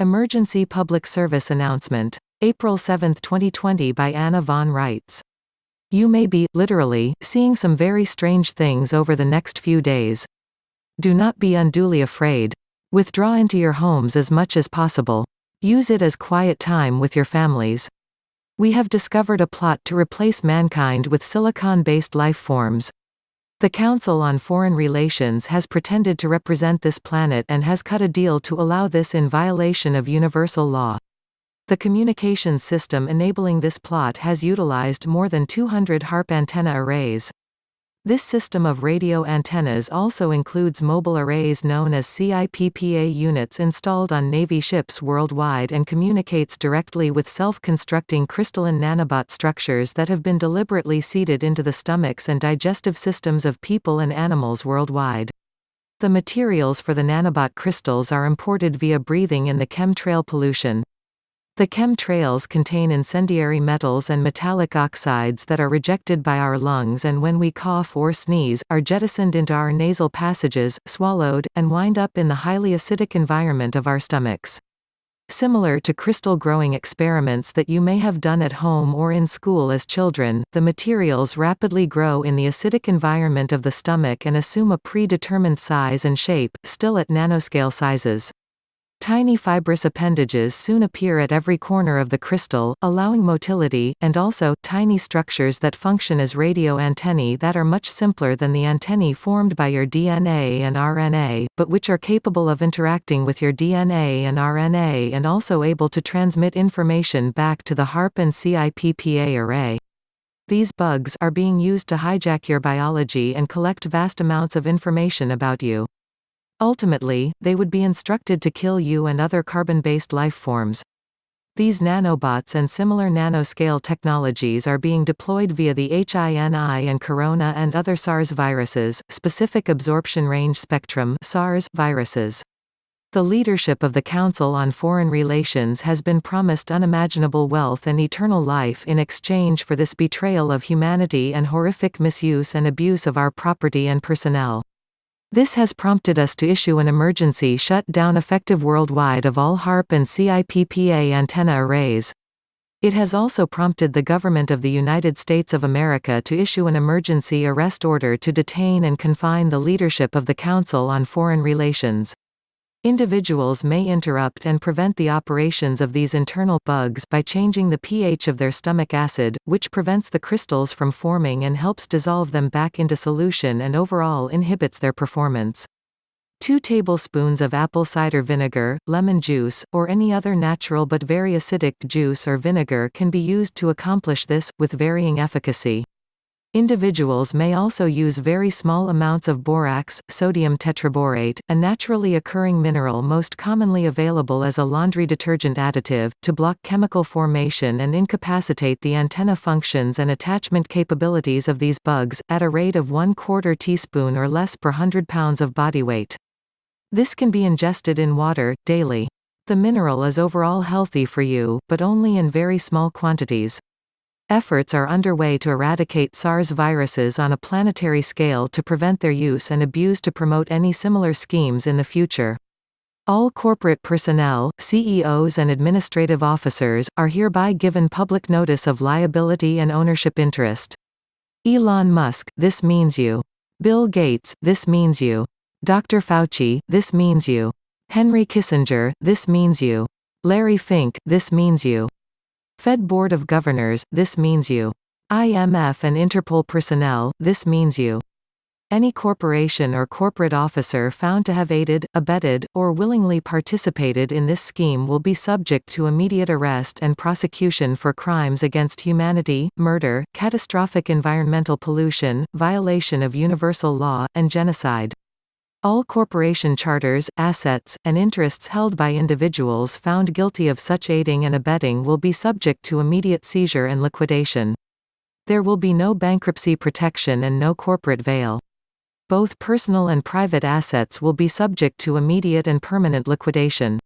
Emergency Public Service Announcement. April 7, 2020 by Anna von Reitz. You may be, literally, seeing some very strange things over the next few days. Do not be unduly afraid. Withdraw into your homes as much as possible. Use it as quiet time with your families. We have discovered a plot to replace mankind with silicon-based life forms. The Council on Foreign Relations has pretended to represent this planet and has cut a deal to allow this in violation of universal law. The communications system enabling this plot has utilized more than 200 HAARP antenna arrays. This system of radio antennas also includes mobile arrays known as CIPPA units installed on Navy ships worldwide and communicates directly with self-constructing crystalline nanobot structures that have been deliberately seeded into the stomachs and digestive systems of people and animals worldwide. The materials for the nanobot crystals are imported via breathing in the chemtrail pollution. The chemtrails contain incendiary metals and metallic oxides that are rejected by our lungs and when we cough or sneeze, are jettisoned into our nasal passages, swallowed, and wind up in the highly acidic environment of our stomachs. Similar to crystal growing experiments that you may have done at home or in school as children, the materials rapidly grow in the acidic environment of the stomach and assume a predetermined size and shape, still at nanoscale sizes. Tiny fibrous appendages soon appear at every corner of the crystal, allowing motility, and also, tiny structures that function as radio antennae that are much simpler than the antennae formed by your DNA and RNA, but which are capable of interacting with your DNA and RNA and also able to transmit information back to the HAARP and CIPPA array. These bugs are being used to hijack your biology and collect vast amounts of information about you. Ultimately, they would be instructed to kill you and other carbon-based life forms. These nanobots and similar nanoscale technologies are being deployed via the HINI and corona and other SARS viruses, specific absorption range spectrum (SARS) viruses. The leadership of the Council on Foreign Relations has been promised unimaginable wealth and eternal life in exchange for this betrayal of humanity and horrific misuse and abuse of our property and personnel. This has prompted us to issue an emergency shutdown effective worldwide of all HAARP and CIPPA antenna arrays. It has also prompted the government of the United States of America to issue an emergency arrest order to detain and confine the leadership of the Council on Foreign Relations. Individuals may interrupt and prevent the operations of these internal bugs by changing the pH of their stomach acid, which prevents the crystals from forming and helps dissolve them back into solution and overall inhibits their performance. 2 tablespoons of apple cider vinegar, lemon juice, or any other natural but very acidic juice or vinegar can be used to accomplish this, with varying efficacy. Individuals may also use very small amounts of borax, sodium tetraborate, a naturally occurring mineral most commonly available as a laundry detergent additive, to block chemical formation and incapacitate the antenna functions and attachment capabilities of these bugs, at a rate of 1/4 teaspoon or less per 100 pounds of body weight. This can be ingested in water, daily. The mineral is overall healthy for you, but only in very small quantities. Efforts are underway to eradicate SARS viruses on a planetary scale to prevent their use and abuse to promote any similar schemes in the future. All corporate personnel, CEOs and administrative officers, are hereby given public notice of liability and ownership interest. Elon Musk, this means you. Bill Gates, this means you. Dr. Fauci, this means you. Henry Kissinger, this means you. Larry Fink, this means you. Fed Board of Governors, this means you. IMF and Interpol personnel, this means you. Any corporation or corporate officer found to have aided, abetted, or willingly participated in this scheme will be subject to immediate arrest and prosecution for crimes against humanity, murder, catastrophic environmental pollution, violation of universal law, and genocide. All corporation charters, assets, and interests held by individuals found guilty of such aiding and abetting will be subject to immediate seizure and liquidation. There will be no bankruptcy protection and no corporate veil. Both personal and private assets will be subject to immediate and permanent liquidation.